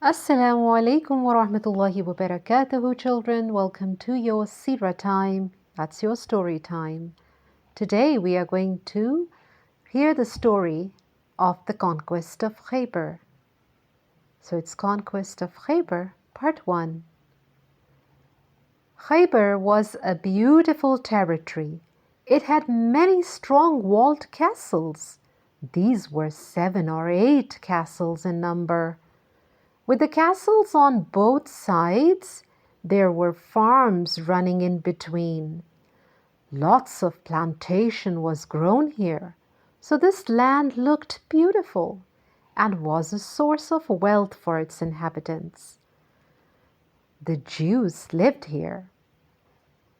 Assalamu alaikum wa rahmatullahi wa barakatuhu, children. Welcome to your Seerah time. That's your story time. Today we are going to hear the story of the Conquest of Khaibar. So it's Conquest of Khaibar, Part 1. Khaibar was a beautiful territory. It had many strong walled castles. These were 7 or 8 castles in number. With the castles on both sides, there were farms running in between. Lots of plantation was grown here, so this land looked beautiful and was a source of wealth for its inhabitants. The Jews lived here.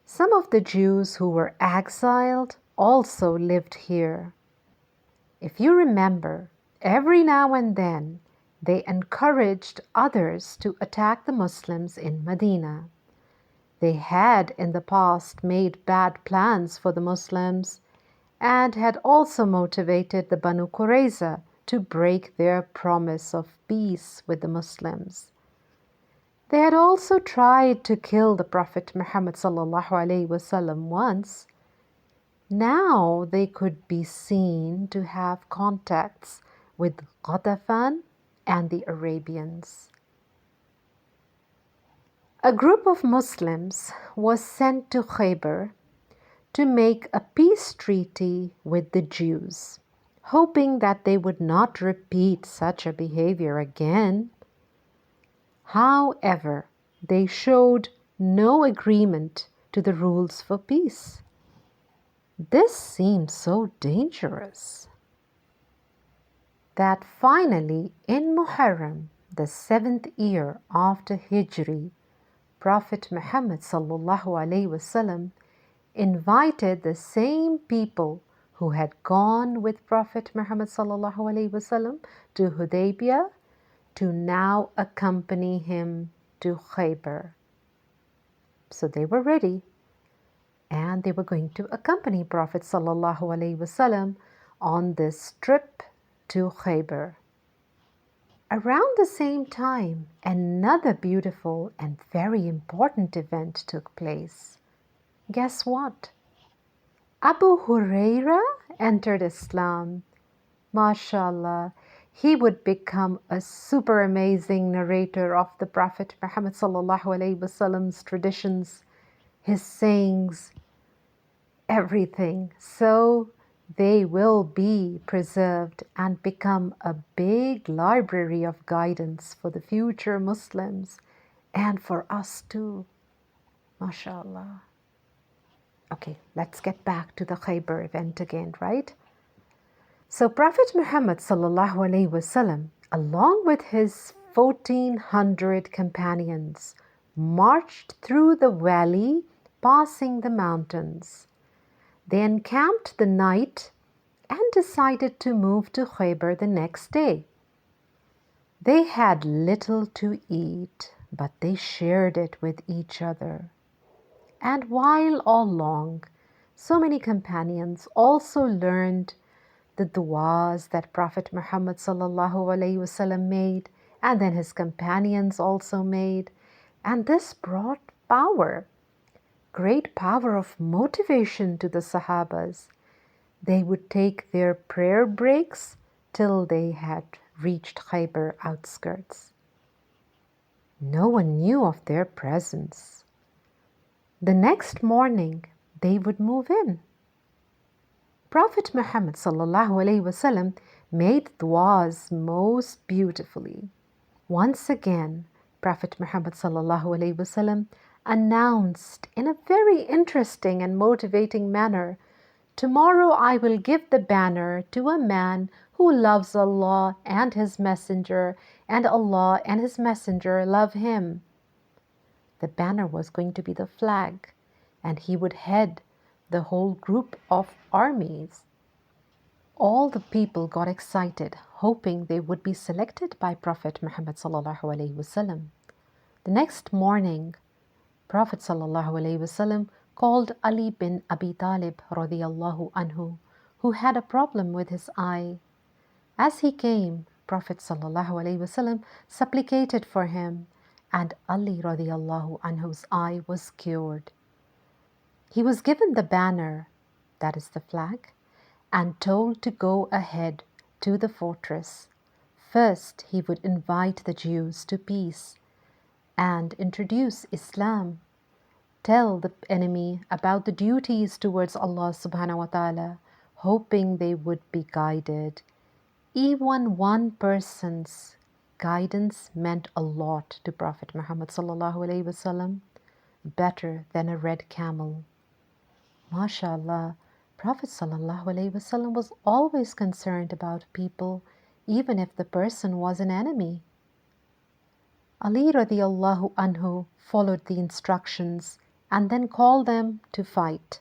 Some of the Jews who were exiled also lived here. If you remember, every now and then, they encouraged others to attack the Muslims in Medina. They had in the past made bad plans for the Muslims and had also motivated the Banu Qurayza to break their promise of peace with the Muslims. They had also tried to kill the Prophet Muhammad ﷺ once. Now they could be seen to have contacts with Ghatafan and the Arabians. A group of Muslims was sent to Khaibar to make a peace treaty with the Jews, hoping that they would not repeat such a behavior again. However, they showed no agreement to the rules for peace. This seemed so dangerous that finally in Muharram, the 7th year after Hijri, Prophet Muhammad ﷺ invited the same people who had gone with Prophet Muhammad ﷺ to Hudaybiyah to now accompany him to Khaibar. So they were ready and they were going to accompany Prophet ﷺ on this trip to Khaibar. Around the same time, another beautiful and very important event took place. Guess what? Abu Huraira entered Islam. MashaAllah, he would become a super amazing narrator of the Prophet Muhammad ﷺ's traditions, his sayings, everything. So they will be preserved and become a big library of guidance for the future Muslims and for us too. MashaAllah. Okay, let's get back to the Khaibar event again, right? So Prophet Muhammad ﷺ, along with his 1,400 companions, marched through the valley, passing the mountains. They encamped the night and decided to move to Khaibar the next day. They had little to eat, but they shared it with each other. And while all along, so many companions also learned the du'as that Prophet Muhammad ﷺ made, and then his companions also made. And this brought power. Great power of motivation to the Sahabas. They would take their prayer breaks till they had reached Khaibar outskirts. No one knew of their presence. The next morning, they would move in. Prophet Muhammad ﷺ made du'as most beautifully. Once again, Prophet Muhammad ﷺ announced in a very interesting and motivating manner, "Tomorrow I will give the banner to a man who loves Allah and His Messenger, and Allah and His Messenger love him." The banner was going to be the flag, and he would head the whole group of armies. All the people got excited, hoping they would be selected by Prophet Muhammad ﷺ. The next morning, Prophet ﷺ called Ali bin Abi Talib radiyallahu anhu, who had a problem with his eye. As he came, Prophet ﷺ supplicated for him, and Ali radiallahu anhu's eye was cured. He was given the banner, that is the flag, and told to go ahead to the fortress. First, he would invite the Jews to peace and introduce Islam, tell the enemy about the duties towards Allah subhanahu wa ta'ala, hoping they would be guided. Even one person's guidance meant a lot to Prophet Muhammad sallallahu alaihi wasallam, better than a red camel. MashaAllah, Prophet sallallahu alaihi wasallam was always concerned about people, even if the person was an enemy. Ali radiallahu anhu followed the instructions and then called them to fight.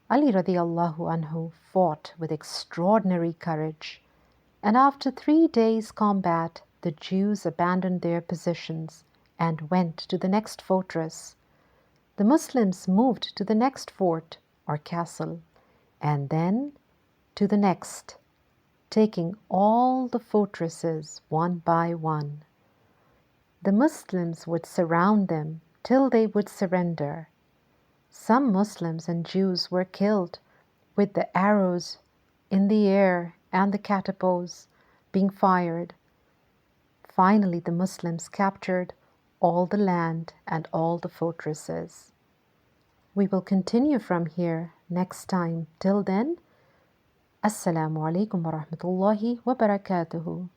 Ali radiallahu anhu fought with extraordinary courage, and after 3 days' combat, the Jews abandoned their positions and went to the next fortress. The Muslims moved to the next fort or castle, and then to the next, taking all the fortresses one by one. The Muslims would surround them till they would surrender. Some Muslims and Jews were killed with the arrows in the air and the catapults being fired. Finally, the Muslims captured all the land and all the fortresses. We will continue from here next time. Till then, Assalamu alaikum wa rahmatullahi wa barakatuhu.